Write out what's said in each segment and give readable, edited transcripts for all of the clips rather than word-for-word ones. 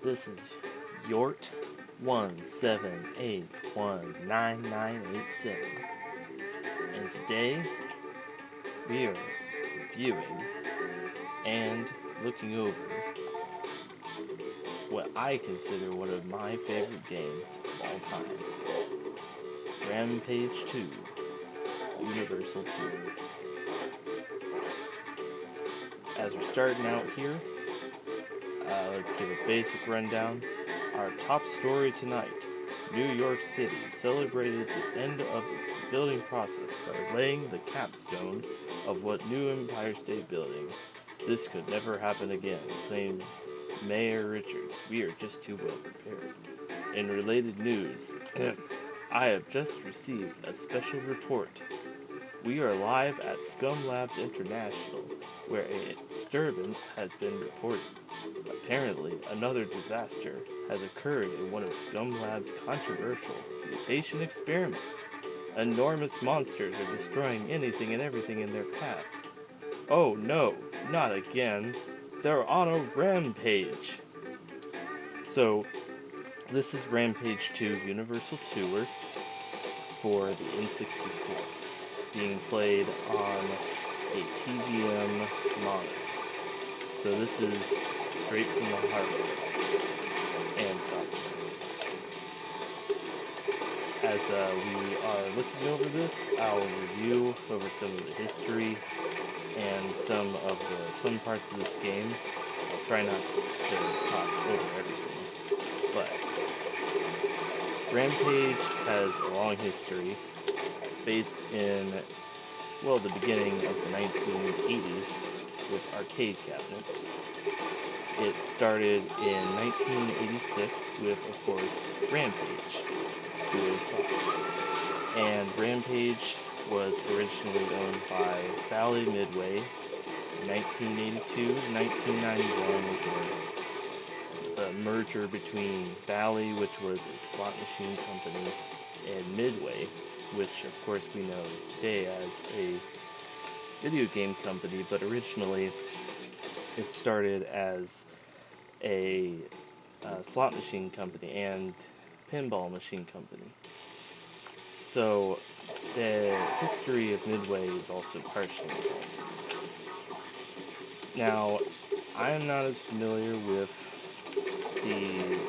This is Yort17819987, and today we are reviewing and looking over what I consider one of my favorite games of all time, Rampage 2, Universal Tour. As we're starting out here, let's give a basic rundown. Our top story tonight: New York City celebrated the end of its building process by laying the capstone of what new Empire State Building. This could never happen again, claimed Mayor Richards. We are just too well prepared. In related news, I have just received a special report. We are live at Scum Labs International, where a disturbance has been reported. Apparently, another disaster has occurred in one of Scum Lab's controversial mutation experiments. Enormous monsters are destroying anything and everything in their path. Oh no, not again. They're on a rampage. So, this is Rampage 2 Universal Tour for the N64, being played on a TVM monitor. So this is straight from the hardware and software. As we are looking over this, I'll review over some of the history and some of the fun parts of this game. I'll try not to talk over everything, but Rampage has a long history based in, well, the beginning of the 1980s with arcade cabinets. It started in 1986 with, of course, Rampage. Who is and Rampage was originally owned by Bally Midway. 1982 to 1991 was a merger between Bally, which was a slot machine company, and Midway, which of course we know today as a video game company, but originally it started as a slot machine company and pinball machine company. So the history of Midway is also partially involved in this. Now, I am not as familiar with the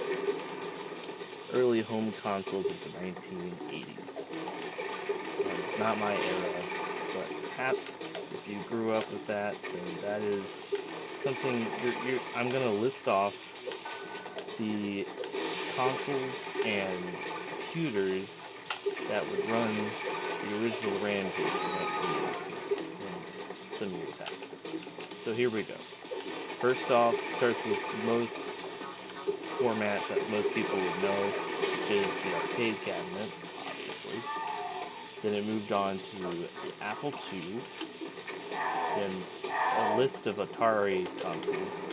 early home consoles of the 1980s. It's not my era, but perhaps if you grew up with that, then that is something I'm going to list off the consoles and computers that would run the original Rampage from 1986 and some years after. So here we go. First off, starts with most format that most people would know, which is the arcade cabinet, obviously. Then it moved on to the Apple II, then a list of Atari consoles.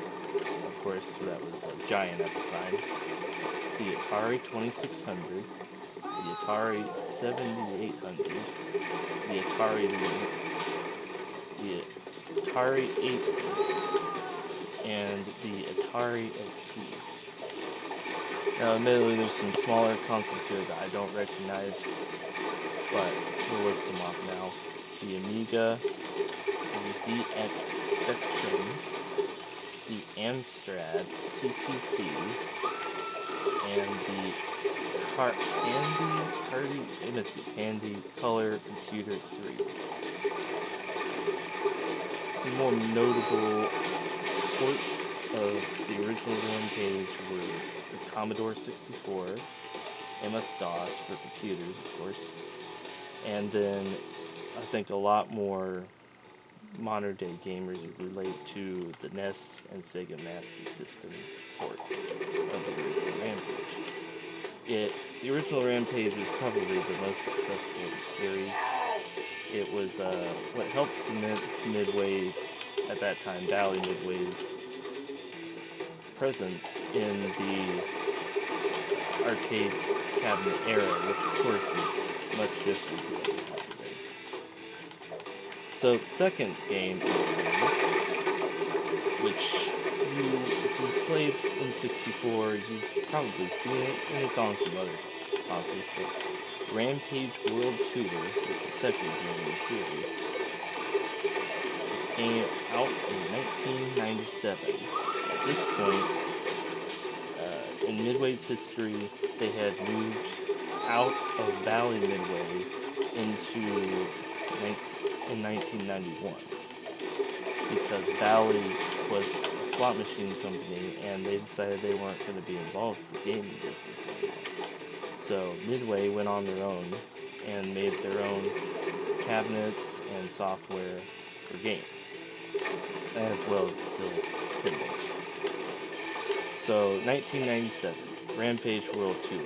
Of course, that was a giant at the time. The Atari 2600, the Atari 7800, the Atari Lynx, the Atari 8-bit, and the Atari ST. Now, admittedly, there's some smaller consoles here that I don't recognize, but we'll list them off now. The Amiga, the ZX Spectrum, the Amstrad CPC, and the Tandy Color Computer 3. Some more notable ports of the original Rampage were the Commodore 64, MS-DOS for computers, of course, and then I think a lot more modern-day gamers would relate to the NES and Sega Master System ports of the original Rampage. The original Rampage was probably the most successful of the series. It was what helped cement Midway, at that time, Bally Midway's presence in the arcade cabinet era, which of course was much different than what we have today. So the second game in the series which if you've played N64, you've probably seen it, and it's on some other consoles, but Rampage World Tour is the second game in the series. It came out in 1997. At this point, in Midway's history, they had moved out of Bally Midway in 1991 because Bally was a slot machine company and they decided they weren't going to be involved with the gaming business anymore. So Midway went on their own and made their own cabinets and software for games, as well as still pinball machines. So 1997, Rampage World Tour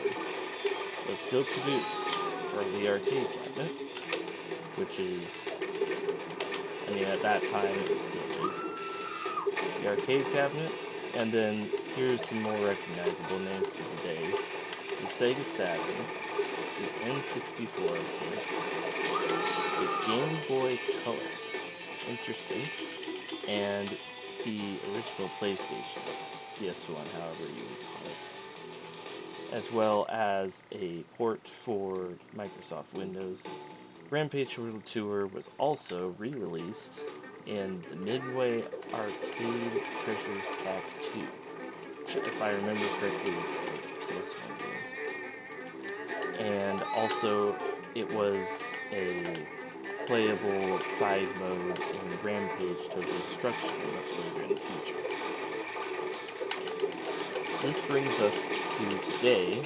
was still produced for the arcade cabinet, which is, at that time it was still big. The arcade cabinet, and then here's some more recognizable names for today. The Sega Saturn, the N64 of course, the Game Boy Color, interesting, and the original PlayStation, PS1, however you would call it, as well as a port for Microsoft Windows. Rampage World Tour was also re-released in the Midway Arcade Treasures Pack 2, which, if I remember correctly, is a PS1 game. And also, it was a playable side mode in Rampage Total Destruction much later in the future. This brings us to today,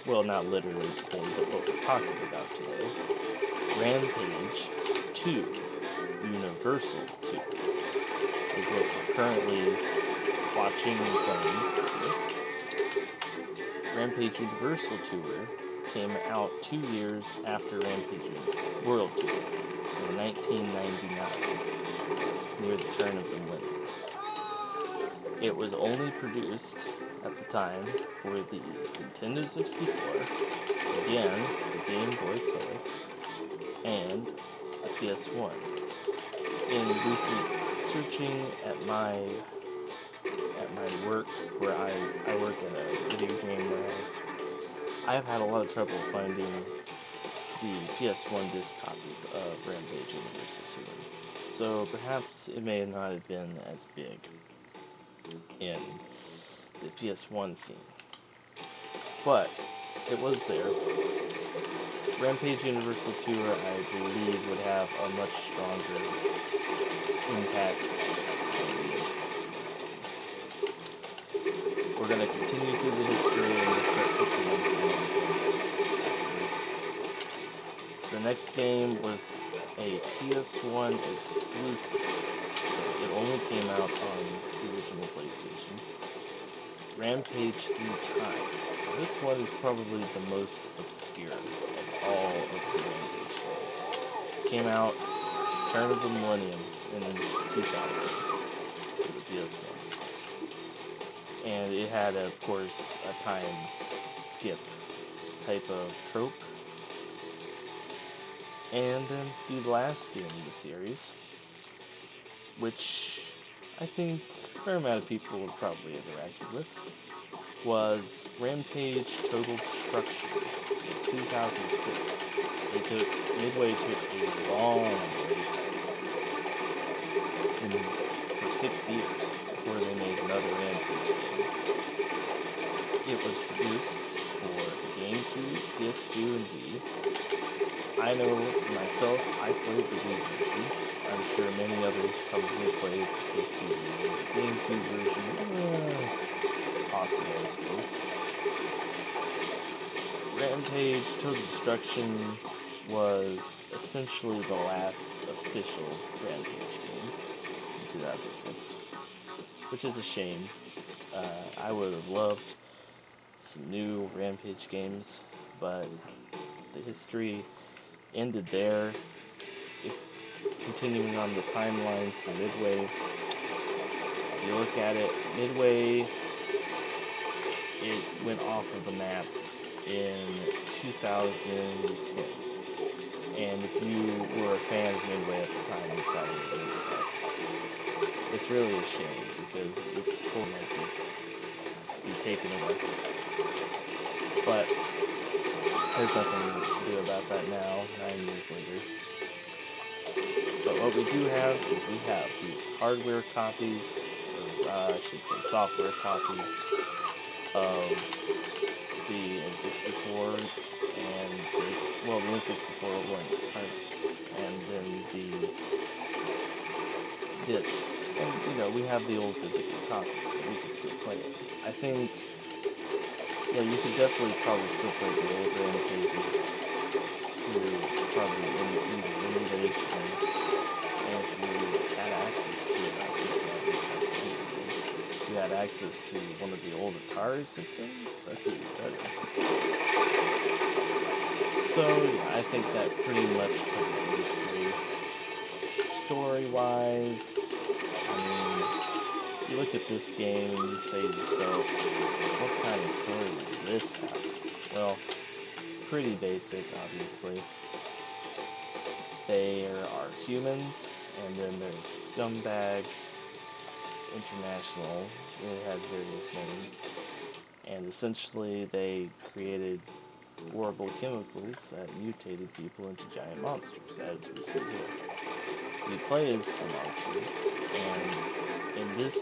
well, not literally today, but what we're talking about today. Rampage 2, Universal 2, is what we're currently watching and playing. Rampage Universal Tour came out 2 years after Rampage World Tour, in 1999, near the turn of the millennium. It was only produced at the time for the Nintendo 64, again, the Game Boy Color, and the PS1. In recent searching at my work, where I work at a video game warehouse, I've had a lot of trouble finding the PS1 disc copies of Rampage Universal Tour. So perhaps it may not have been as big in the PS1 scene. But it was there. Rampage Universal Tour, I believe, would have a much stronger impact on the N64. We're going to continue through the history and we'll start touching on some other things after this. The next game was a PS1 exclusive, so it only came out on the original PlayStation. Rampage Through Time. This one is probably the most obscure of all of the Rampage games. Came out turn of the millennium in 2000 for the PS1. And it had, of course, a time skip type of trope. And then the last game in the series, which I think a fair amount of people would probably interacted with, was Rampage Total Destruction in 2006. Midway took a long break for 6 years before they made another Rampage game. It was produced for the GameCube, PS2, and Wii. I know for myself, I played the Wii version. I'm sure many others probably played the PS2 version. The GameCube version, it's possible, I suppose. Rampage Total Destruction was essentially the last official Rampage game in 2006, which is a shame. I would have loved some new Rampage games, but the history ended there. If continuing on the timeline for Midway, if you look at it, Midway, it went off of the map in 2010. And if you were a fan of Midway at the time, you probably remember that. It's really a shame because this whole like this be taken of us. But there's nothing to do about that now, 9 years later. But what we do have is we have these hardware copies, or I should say software copies, of the N64 and the N64 weren't carts, and then the discs. And, we have the old physical copies, so we can still play it. I think, you could definitely probably still play the old Rampages through probably either emulation, and if you had access to it, that's wonderful. If you had access to one of the old Atari systems, that's even better. So, I think that pretty much covers the history. Story-wise, you look at this game and you say to yourself, what kind of story does this have? Well, pretty basic, obviously. There are humans, and then there's Scumbag International. They had various names. And essentially, they created horrible chemicals that mutated people into giant monsters, as we see here. You play as the monsters, and in this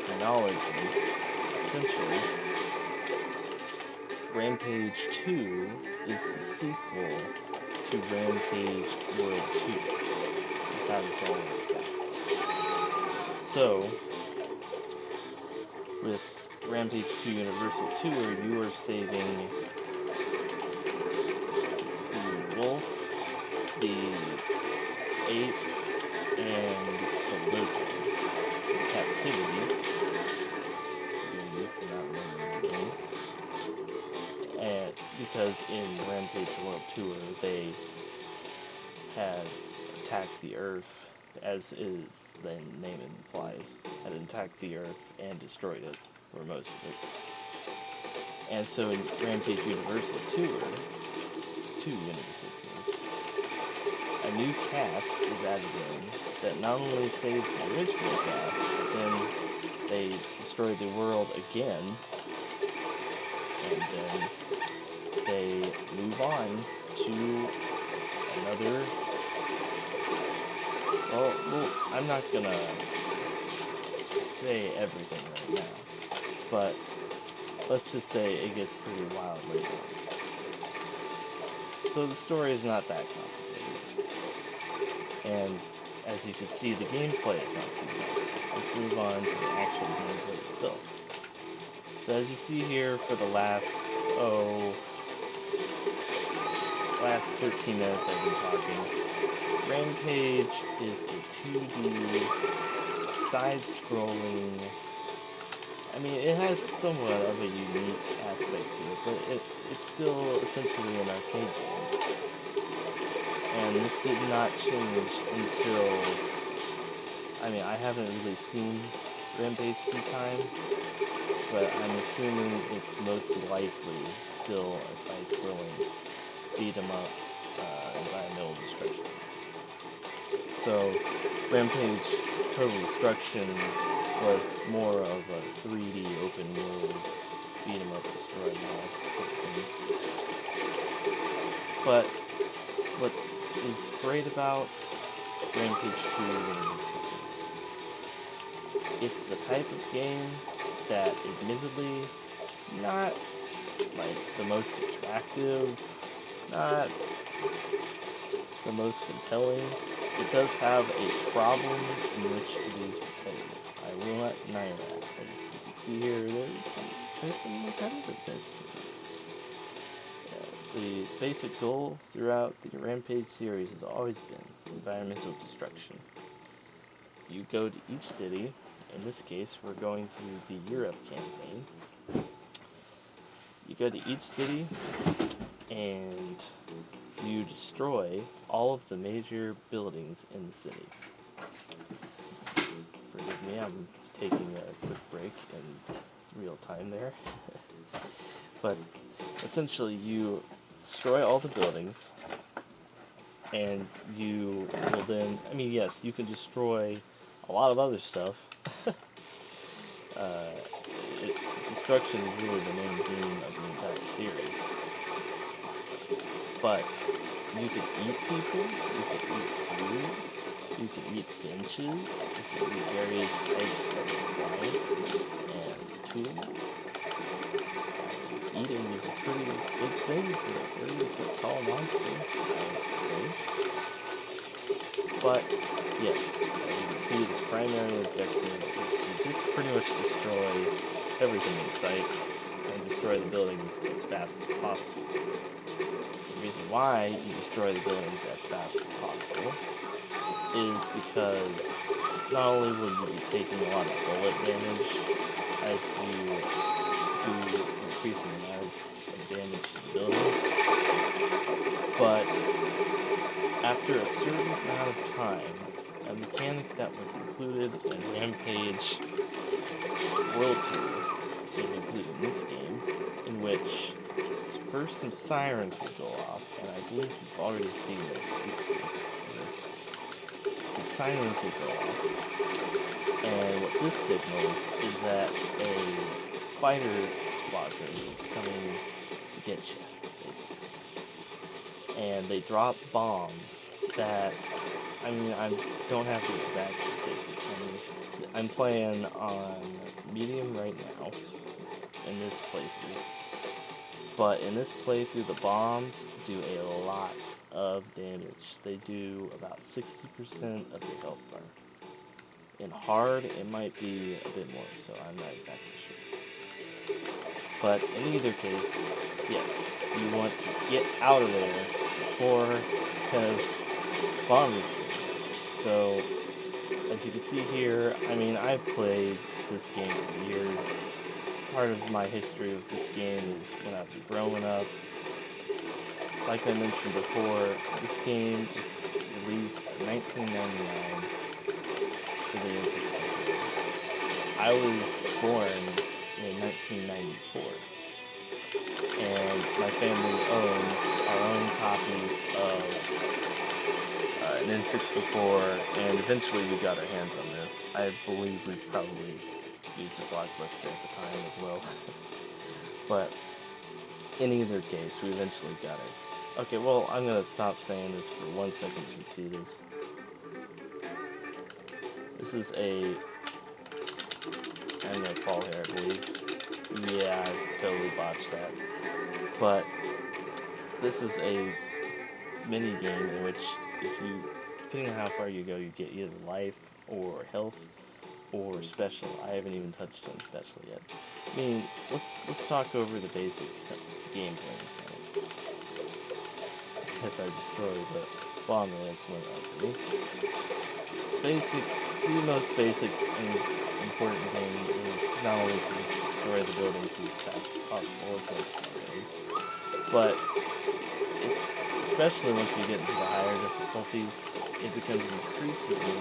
chronology, essentially, Rampage 2 is the sequel to Rampage World 2. That's how this all works out. So, with Rampage 2 Universal Tour, you are saving the wolf, the ape, and the lizard from captivity. Forgive me for not remembering the names. And because in Rampage World Tour, they had attacked the Earth, as is the name implies, had attacked the Earth and destroyed it, or most of it. And so in Rampage Universal Tour, a new cast is added in that not only saves the original cast, but then they destroy the world again, and then they move on to another. Well, I'm not gonna say everything right now, but let's just say it gets pretty wild later on. So the story is not that complicated, and as you can see, the gameplay is not too complicated. Let's move on to the actual gameplay itself. So as you see here, for the last 13 minutes I've been talking, Rampage is a 2D side-scrolling. It has somewhat of a unique aspect to it, but it's still essentially an arcade game. And this did not change until, I haven't really seen Rampage through time, but I'm assuming it's most likely still a side-scrolling beat-em-up environmental destruction. So, Rampage Total Destruction was more of a 3D open world beat-em-up destroy all type of thing. But what is great about Rampage 2 Universal 2, it's the type of game that, admittedly, not like the most attractive, not the most compelling. It does have a problem in which it is repetitive. I will not deny that. As you can see here, there's some repetitiveness to this. The basic goal throughout the Rampage series has always been environmental destruction. You go to each city. In this case, we're going through the Europe campaign. You go to each city, and you destroy all of the major buildings in the city. Forgive me, I'm taking a quick break in real time there. But essentially, you destroy all the buildings, and you will then, yes, you can destroy a lot of other stuff. uh, Destruction is really the main theme of the entire series. But you can eat people, you can eat food, you can eat benches, you can eat various types of appliances and tools. Eating is a pretty big thing for a 30-foot tall monster, I would suppose. But, yes, you can see the primary objective is to just pretty much destroy everything in sight and destroy the buildings as fast as possible. The reason why you destroy the buildings as fast as possible is because not only will you be taking a lot of bullet damage as you do increasing amounts of damage to the buildings, but after a certain amount of time, a mechanic that was included in Rampage World Tour is included in this game, in which first some sirens will go off, and I believe you've already seen this, at least once in this. Some sirens will go off, and what this signals is that a fighter squadron is coming to get you, basically. And they drop bombs that, I don't have the exact statistics. I'm playing on medium right now in this playthrough. But in this playthrough, the bombs do a lot of damage. They do about 60% of your health bar. In hard, it might be a bit more, so I'm not exactly sure. But in either case, yes, you want to get out of there before those bombers get there. So, as you can see here, I've played this game for years. Part of my history with this game is when I was growing up. Like I mentioned before, this game was released in 1999 for the N64. I was born in 1994, and my family owned our own copy of an N64, and eventually we got our hands on this. I believe we probably used a Blockbuster at the time as well. But in either case, we eventually got it. Okay, well, I'm gonna stop saying this for 1 second to see this. This is I'm gonna fall here, I believe. Yeah, I totally botched that. But this is a mini game in which, depending on how far you go, you get either life or health or special. I haven't even touched on special yet. Let's talk over the basic gameplay mechanics. As I destroy the bomber that's went after me. The most basic and important thing is not only to just destroy the buildings as fast as possible, as mentioned already, but it's, especially once you get into the higher difficulties, it becomes increasingly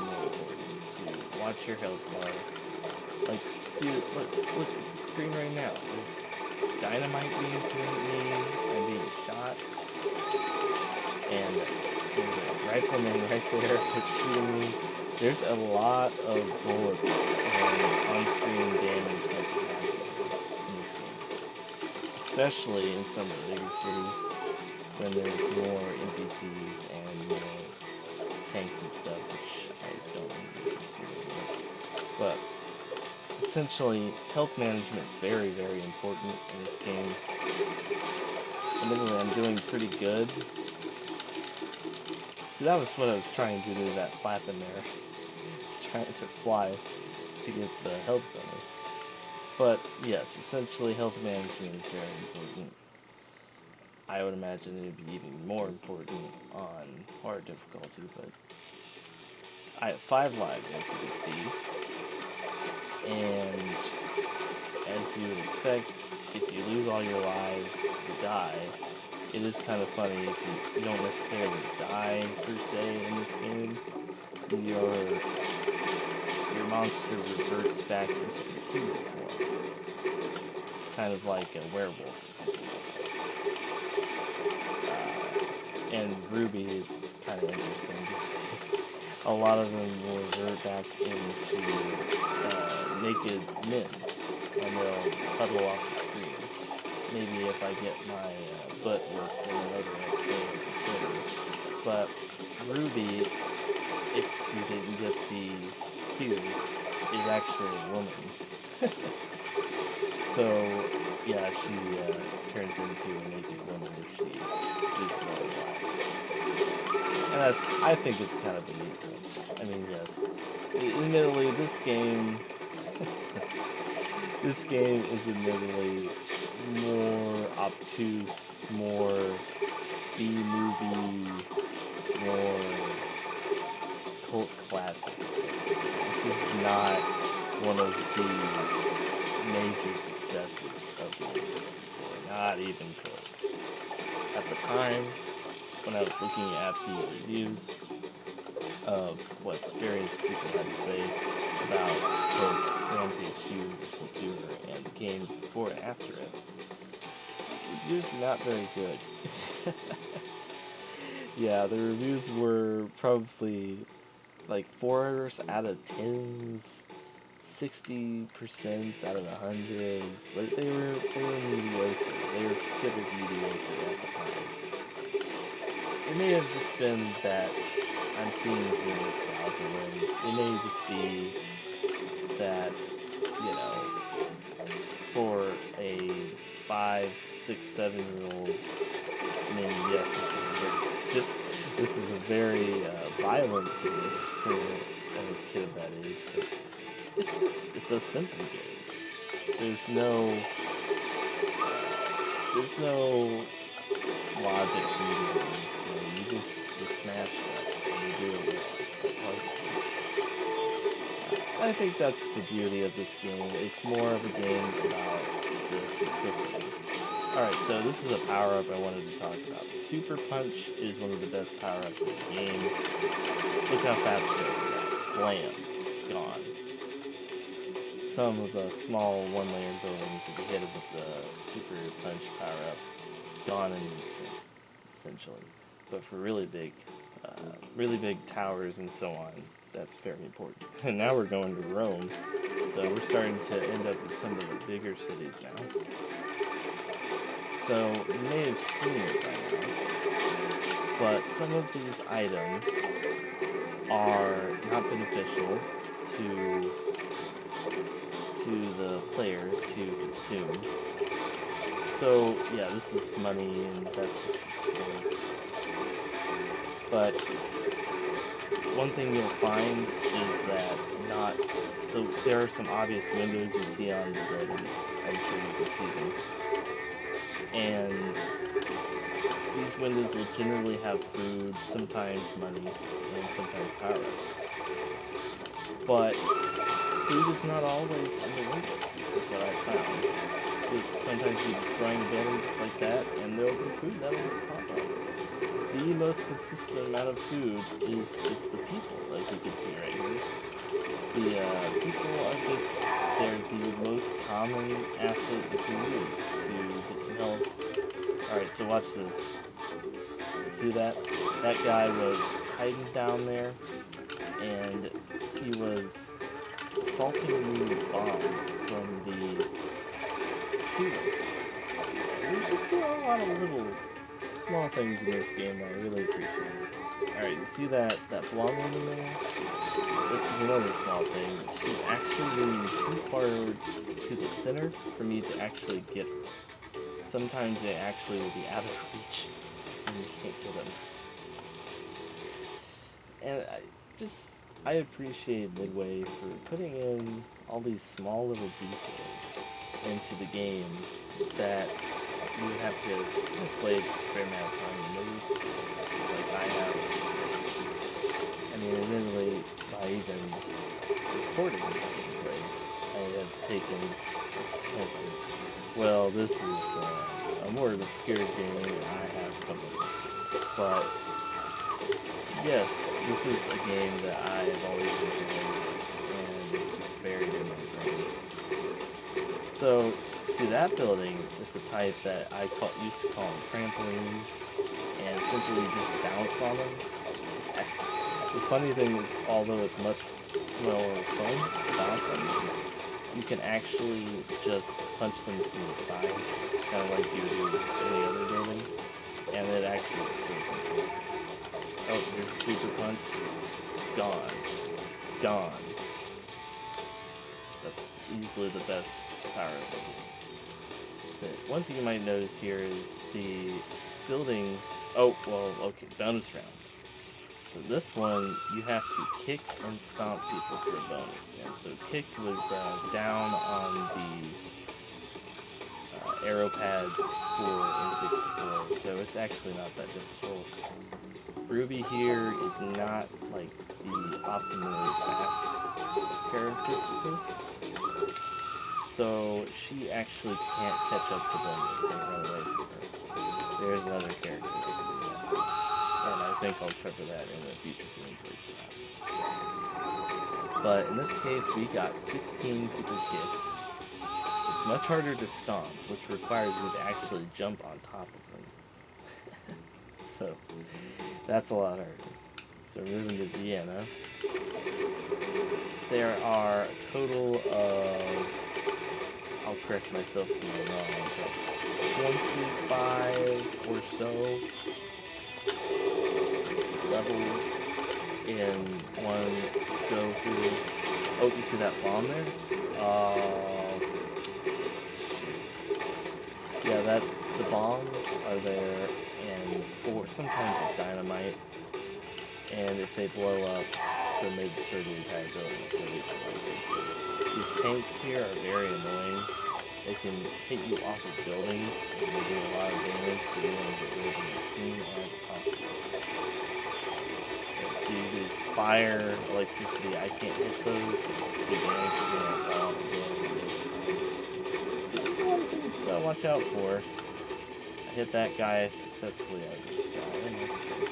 more important to watch your health bar. Like, look at the screen right now. There's dynamite being thrown at me, I'm being shot, and there's a rifleman right there that's shooting me. There's a lot of bullets and on-screen damage that can happen in this game. Especially in some of the bigger cities, when there's more NPCs and more tanks and stuff, which I don't remember if you've seen it yet. But essentially, health management is very, very important in this game. Admittedly, I'm doing pretty good. See, that was what I was trying to do, that flap in there. Just trying to fly to get the health bonus. But yes, essentially health management is very important. I would imagine it would be even more important on hard difficulty, but I have 5 lives, as you can see. And as you would expect, if you lose all your lives, you die. It is kind of funny if you don't necessarily die per se in this game. Your monster reverts back into computer form, kind of like a werewolf or something like that. And Ruby, it's kind of interesting. a lot of them will revert back into naked men, and they'll huddle off the screen. Maybe if I get my butt whooped in another episode of the show. But Ruby, if you didn't get the cue, is actually a woman. So, yeah, she turns into a naked woman if she loses all her lives. And I think it's kind of a neat touch. I mean, yes, admittedly, this game is admittedly more obtuse, more B-movie, more cult classic. This is not one of the major successes of the N64, not even close. At the time, when I was looking at the reviews of what various people had to say about both Rampage 2, Versus 2, and the games before and after it, reviews were not very good. Yeah, the reviews were probably like 4 out of 10s, 60% out of 100s. Like they were mediocre. They were considered mediocre at the time. It may have just been that I'm seeing through nostalgia lens. It may just be that, you know, for a 5, 6, 7-year-old, I mean, yes, this is a very violent game for a kid of that age, but it's a simple game. There's no logic needed in this game. You smash stuff and you do it well. That's all you do. I think that's the beauty of this game. It's more of a game about the simplicity. Alright, so this is a power-up I wanted to talk about. The Super Punch is one of the best power-ups in the game. Look how fast it goes with that. Blam. Gone. Some of the small one-layer buildings, if you hit it with the Super Punch power-up, gone in an instant, essentially. But for really big towers and so on, that's very important. And now we're going to Rome, so we're starting to end up in some of the bigger cities now. So you may have seen it by now, but some of these items are not beneficial to the player to consume. So yeah, this is money and that's just for sport. But one thing you'll find is that there are some obvious windows you see on the buildings. I'm sure you can see them. And these windows will generally have food, sometimes money, and sometimes power-ups. But food is not always in the windows, is what I've found. Sometimes we destroy the building just like that, and there'll be food that'll just pop up. The most consistent amount of food is just the people, as you can see right here. The people are just, they're the most common asset you can use to get some health. Alright, so watch this. See that? That guy was hiding down there, and he was assaulting me with bombs from the sewers. There's just a lot of little small things in this game that I really appreciate. Alright, you see that blonde woman in there? This is another small thing. She's actually moving too far to the center for me to actually get her. Sometimes they actually will be out of reach and you can't kill them. And I appreciate Midway for putting in all these small little details into the game that you have to play a fair amount of time to notice. Like I have. I mean, admittedly, by even recording this gameplay, I have taken a stance of, well, this is a more obscure game and I have some of this. But yes, this is a game that I have always enjoyed, and it's just buried in my brain. So, see, that building is the type that I used to call them trampolines, and essentially just bounce on them. The funny thing is, although it's much more fun to bounce on, you can actually just punch them from the sides, kind of like you would do with any other building, and it actually destroys them. Oh, there's a super punch. Gone. Gone. That's easily the best power of the game. The one thing you might notice here is the building... Oh, well, okay, bonus round. So this one, you have to kick and stomp people for a bonus. And so kick was down on the arrow pad for N64, so it's actually not that difficult. Ruby here is not like the optimally fast character for this, so she actually can't catch up to them if they run away from her. There's another character that can do that, and I think I'll cover that in a future gameplay perhaps. But in this case, we got 16 people kicked. It's much harder to stomp, which requires you to actually jump on top of them. So, that's a lot harder. So moving to Vienna, there are a total of, I'll correct myself if I'm wrong, but 25 or so levels in one go through. Oh, you see that bomb there? Shoot. Yeah, that's, the bombs are there, and, or sometimes it's dynamite, and if they blow up, then they destroy the entire building, so these tanks here are very annoying. They can hit you off of buildings, and they do a lot of damage, so you want to get rid of them as soon as possible. See, there's fire, electricity, I can't hit those, they just do damage to me when I fall off the building this time. So there's a lot of things you gotta watch out for. I hit that guy successfully out of the sky, and that's good.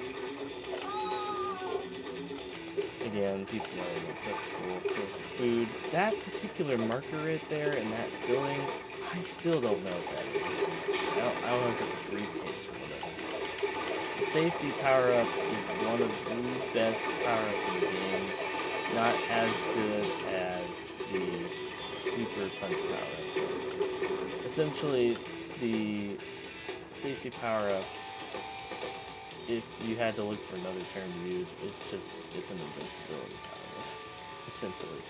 Again, people are an accessible source of food. That particular marker right there in that building, I still don't know what that is. I don't know if it's a briefcase or whatever. The safety power-up is one of the best power-ups in the game. Not as good as the super punch power-up. Essentially, the safety power-up, if you had to look for another term to use, it's an invincibility power-up, essentially.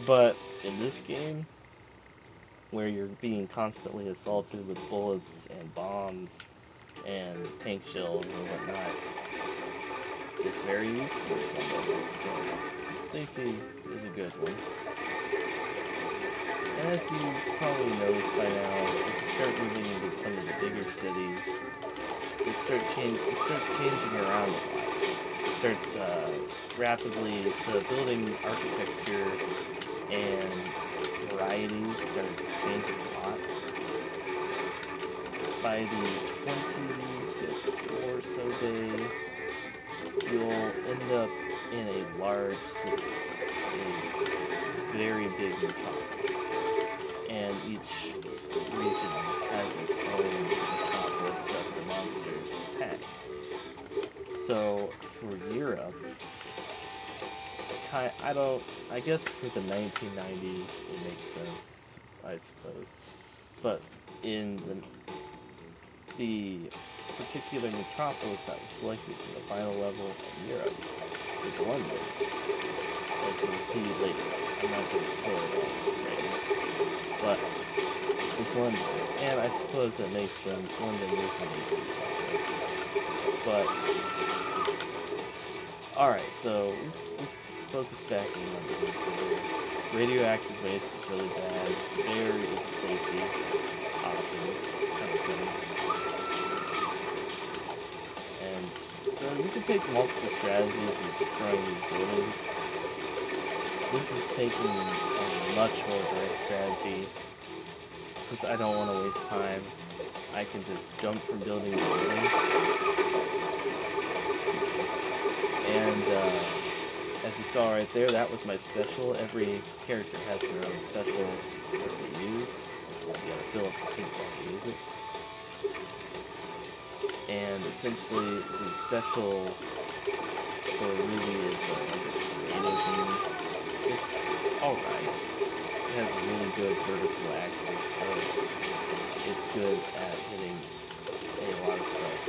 But in this game, where you're being constantly assaulted with bullets and bombs and tank shells and whatnot, it's very useful in some ways, so safety is a good one. And as you've probably noticed by now, as you start moving into some of the bigger cities, it starts changing around a lot. It starts rapidly, the building architecture and variety starts changing a lot. By the 25th or so day, you'll end up in a large city, a very big metropolis, and each region has its own metropolis that the monsters attack. So for Europe, I guess for the 1990s it makes sense, I suppose, but in the particular metropolis that was selected for the final level in Europe is London, as we'll see later. I'm not going to spoil it all right now, but it's London, and I suppose that makes sense. London is a major metropolis, but alright, so let's focus back on London. Radioactive waste is really bad. There is a safety option, kind of funny. And so you can take multiple strategies with destroying these buildings. This is taking a much more direct strategy. Since I don't want to waste time, I can just jump from building to building. And as you saw right there, that was my special. Every character has their own special that they use. You gotta fill up the pink bar to use it. And essentially, the special for Ruby is like a tornado theme. It's alright. It has a really good vertical axis, so it's good at hitting a lot of stuff.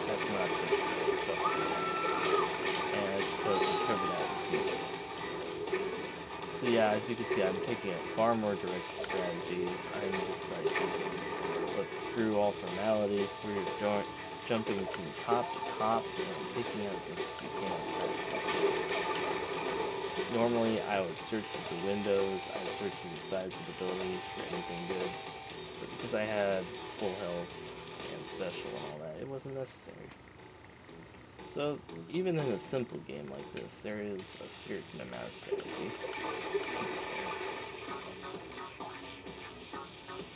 That's not just stuff like that. And I suppose we'll cover that in the future. So yeah, as you can see, I'm taking a far more direct strategy. I'm just like, let's screw all formality. We're jumping from top to top and taking out as much as we can as fast as we can. Normally, I would search through the windows, I would search through the sides of the buildings for anything good, but because I had full health and special and all that, it wasn't necessary. So, even in a simple game like this, there is a certain amount of strategy, to be fair.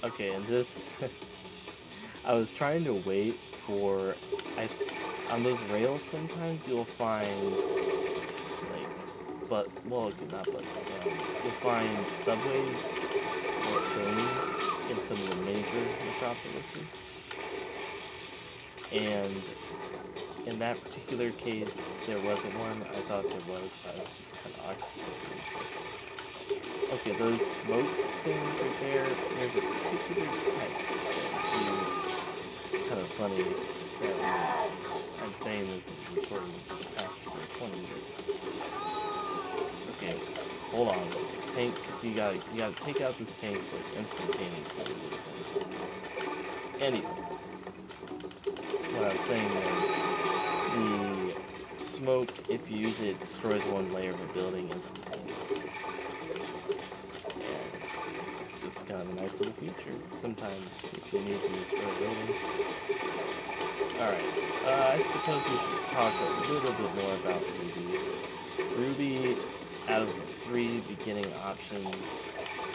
Okay, and this... I was trying to wait for... on those rails, sometimes you'll find, like, not buses, you'll find subways or trains in some of the major metropolises. And in that particular case, there wasn't one. I thought there was, so I was just kind of awkward. Okay, those smoke things right there, there's a particular type. Kind of funny that I'm saying this in the recording just passed for 20 minutes. Okay, hold on. This tank, so you gotta take out this tank like instantaneously. Anyway, what I was saying was the smoke, if you use it, destroys one layer of a building instantaneously. And it's just kind of a nice little feature sometimes if you need to destroy a building. Alright, I suppose we should talk a little bit more about Ruby. Ruby, out of the 3 beginning options,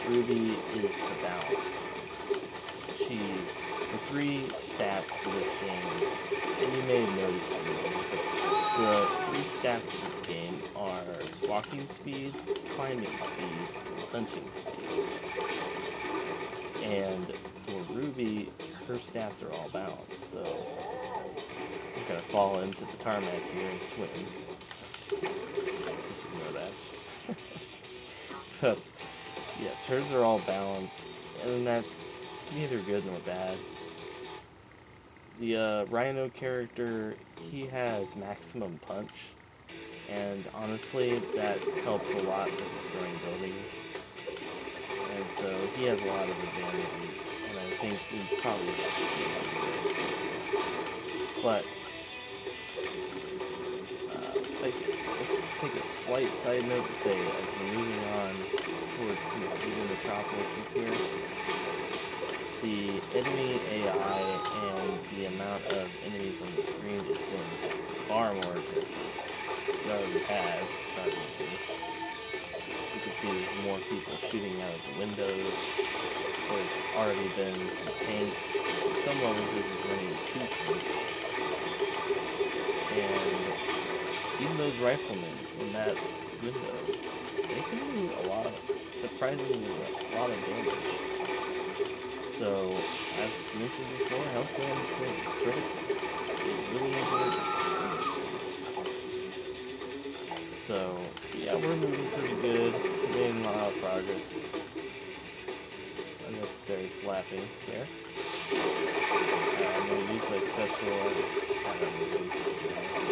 Ruby is the balanced one. The 3 stats for this game, and you may have noticed but the 3 stats of this game are walking speed, climbing speed, and punching speed. And for Ruby, her stats are all balanced, so I'm gonna fall into the tarmac here and swim. Just ignore that. But yes, hers are all balanced, and that's neither good nor bad. The Rhino character, he has maximum punch, and honestly, that helps a lot for destroying buildings. And so he has a lot of advantages, and I think we probably have to use him in this future. But let's take a slight side note to say, as we're moving on towards some bigger metropolises here, the enemy AI and the amount of enemies on the screen is going to get far more aggressive. It already has started to. As you can see, there's more people shooting out of the windows. There's already been some tanks. At some levels, there's as many as 2 tanks. And even those riflemen in that window, they can do surprisingly a lot of damage. So, as mentioned before, health management is critical. It's really important in this game. So, yeah, we're moving pretty good. We're making a lot of progress. Unnecessary flapping there. I'm going to use my special. I was kind of released, to be honest.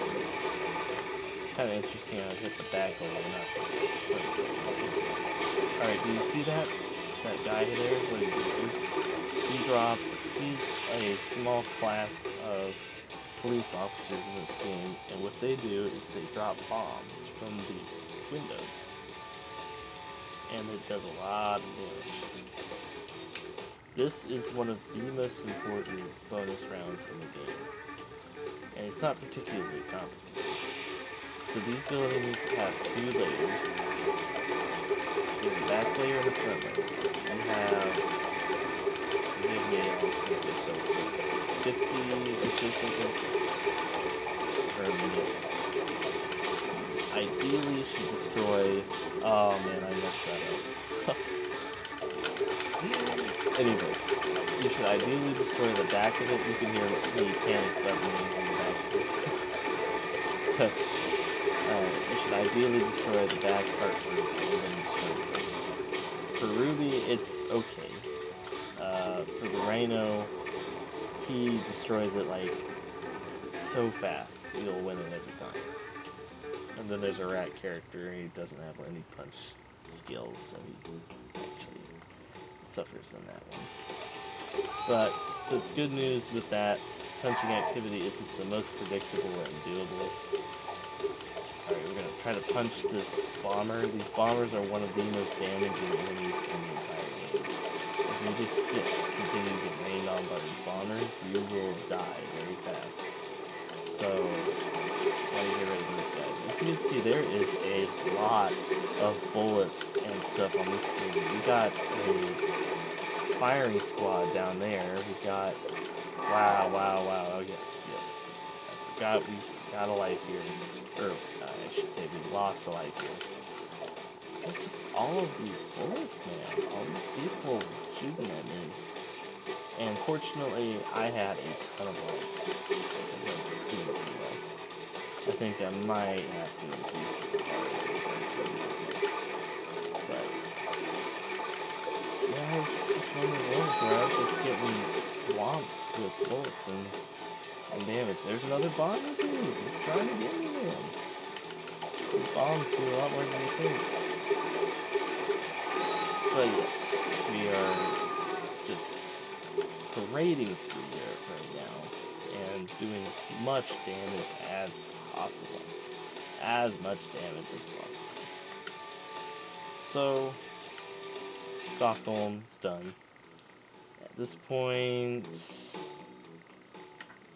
Kind of interesting how I hit the back hole, not this front door. Alright, do you see that? That guy there? What did he just do? He's a small class of police officers in this game, and what they do is they drop bombs from the windows. And it does a lot of damage. This is one of the most important bonus rounds in the game, and it's not particularly complicated. So these buildings have 2 layers. There's a back layer and a front layer. You have, forgive me, I'll put this up here, 50 or so seconds per minute. Ideally, you should destroy, oh man, I messed that up. Anyway, you should ideally destroy the back of it. You can hear me panic buttoning on the back of it. should ideally destroy the back part first and then destroy the front. For Ruby, it's okay. For the Rhino, he destroys it like so fast, you'll win it every time. And then there's a rat character, he doesn't have any punch skills, so he actually suffers in that one. But the good news with that punching activity is it's the most predictable and doable. Alright, we're gonna try to punch this bomber. These bombers are one of the most damaging enemies in the entire game. If you just continue to get rained on by these bombers, you will die very fast. So, gotta get rid of those guys. As you can see, there is a lot of bullets and stuff on this screen. We got a firing squad down there. We got... Wow. Oh, yes. I forgot we've got a life here. Or, I should say we lost a life here. It's just all of these bullets, man. All these people shooting at me. And fortunately, I had a ton of lives. Because I was doing pretty well. I think I might have to increase it to harder because I was doing pretty well. But, yeah, it's just one of those levels where I was just getting swamped with bullets and damage. There's another bomber dude. He's trying to get me, man. These bombs do a lot more than you think. But yes, we are just parading through Europe right now and doing as much damage as possible. As much damage as possible. So, Stockholm's done. At this point,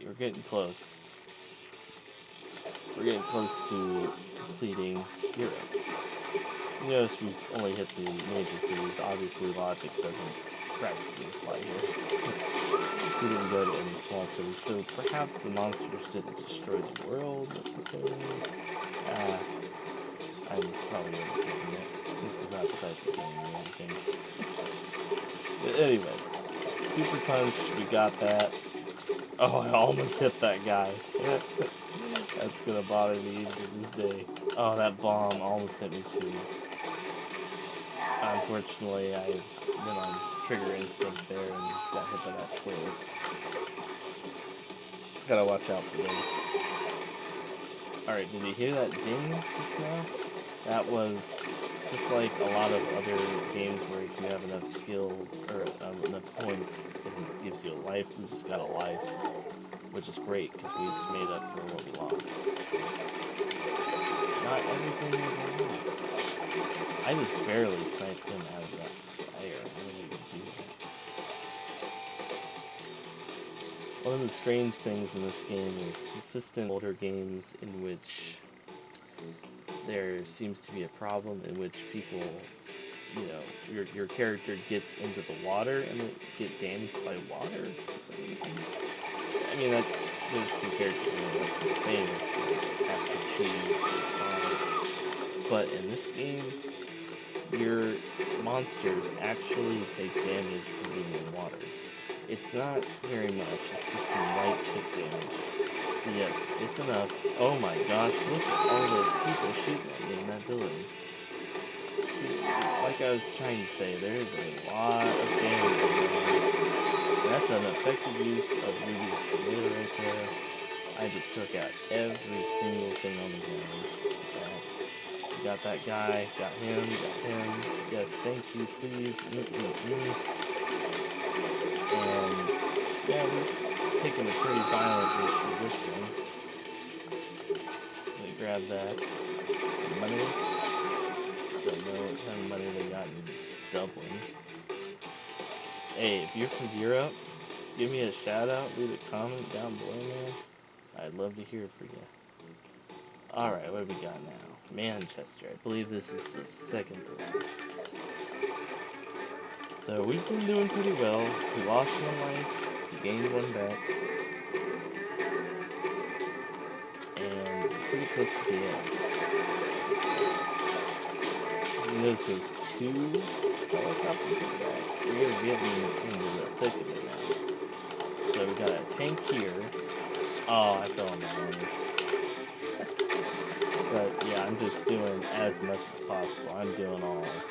we're getting close. We're getting close to completing Europe. You notice we only hit the major cities. Obviously, logic doesn't practically apply here. We didn't go to any small cities, so perhaps the monsters didn't destroy the world necessarily. I'm probably overthinking it. This is not the type of game or anything. But anyway, Super Punch, we got that. Oh, I almost hit that guy. That's gonna bother me even to this day. Oh, that bomb almost hit me too. Unfortunately, I went on trigger instinct there and got hit by that toilet. Gotta watch out for those. Alright, did you hear that ding just now? That was just like a lot of other games where if you have enough skill or enough points, it gives you a life. We just got a life, which is great because we just made up for what we lost. So, not everything is a loss. I just barely sniped him out of that fire. I didn't even do that. One of the strange things in this game is consistent older games in which there seems to be a problem in which people, you know, your character gets into the water and they get damaged by water for some reason. I mean, there's some characters in there that's more famous, like Astro Chief and Sonic. But in this game, your monsters actually take damage from being in water. It's not very much, it's just some light chip damage. But yes, it's enough. Oh my gosh, look at all those people shooting at me in that building. See, like I was trying to say, there is a lot of damage going on. That's an effective use of Ruby's tornado right there. I just took out every single thing on the ground. Got that guy, got him. Yes, thank you, please. And yeah, we're taking a pretty violent route for this one. Let me grab that. Money. Don't know what kind of money they got in Dublin. Hey, if you're from Europe, give me a shout out, leave a comment down below, man. I'd love to hear from you. Alright, what do we got now? Manchester. I believe this is the second to last. So we've been doing pretty well. We lost one life, we gained one back. And we're pretty close to the end. You notice there's two helicopters in the back. We're getting into the thick of it now. So we got a tank here. Oh, I fell on my own. But yeah, I'm I'm just doing as much as possible. I'm doing all of it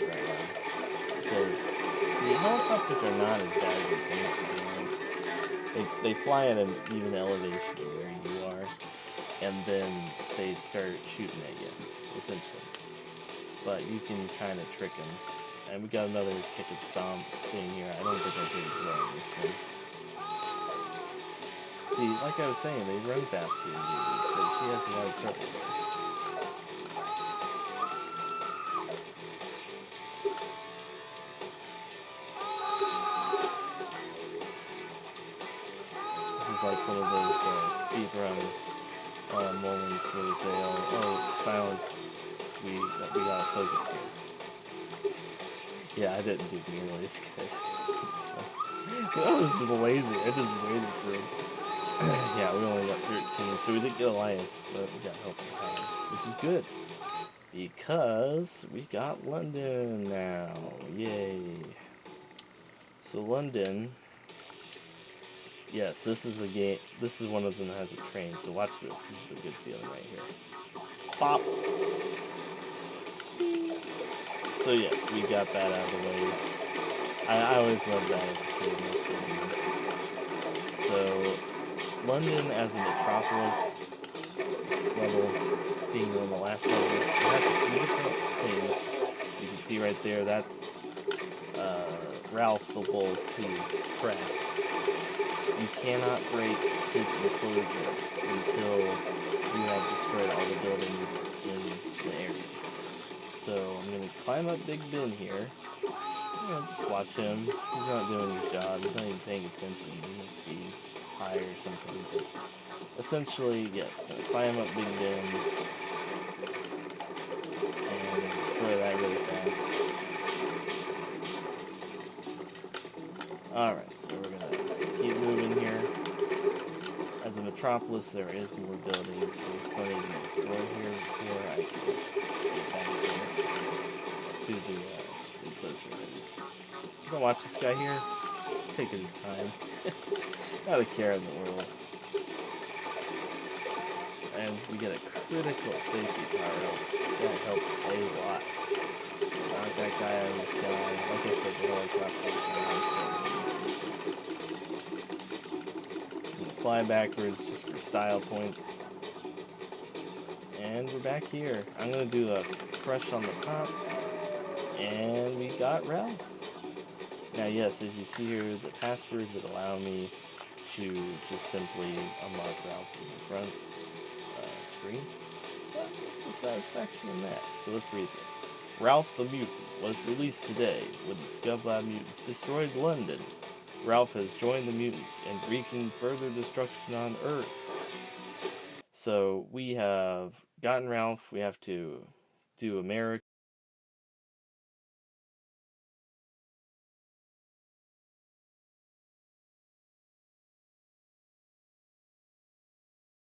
right now. Because the helicopters are not as bad as you think, to be honest. They fly at an even elevation to where you are, and then they start shooting at you, essentially. But you can kind of trick them. And we got another kick and stomp thing here. I don't think I did as well in this one. See, like I was saying, they run faster than you do, so she has a lot of trouble there. This is like one of those speedrun moments where they say, oh, silence, we gotta focus here. Yeah, I didn't do nearly as good. That was just lazy. I just waited for him. Yeah, we only got 13, so we didn't get a life, but we got health and power, which is good. Because we got London now. Yay. So London, yes, this is a game. This is one of them that has a train. So watch this. This is a good feeling right here. Bop. So yes, we got that out of the way. I always loved that as a kid. And I still do. So London as a metropolis level, being one of the last levels, it has a few different things. So you can see right there, that's Ralph the Wolf, who's cracked. You cannot break his enclosure until you have destroyed all the buildings in the area. So I'm going to climb up Big Ben here. Just watch him. He's not doing his job. He's not even paying attention. He must be high or something. But essentially, yes, I'm going to climb up Big Ben and destroy that really fast. Alright, so we're going to keep moving here. As a metropolis, there is more buildings, so there's plenty to destroy here before I can get back to the enclosure. I'm gonna watch this guy here. Just taking his time. Not a care in the world. And we get a critical safety power up. That helps a lot. Knock that guy out of the sky. Like I said, the helicopters are fly backwards just for style points. And we're back here. I'm gonna do a crush on the top. And we got Ralph. Now yes, as you see here, the password would allow me to just simply unlock Ralph from the front screen. But what's the satisfaction in that? So let's read this. Ralph the Mutant was released today when the Scublab mutants destroyed London. Ralph has joined the mutants and wreaking further destruction on Earth. So we have gotten Ralph. We have to do America.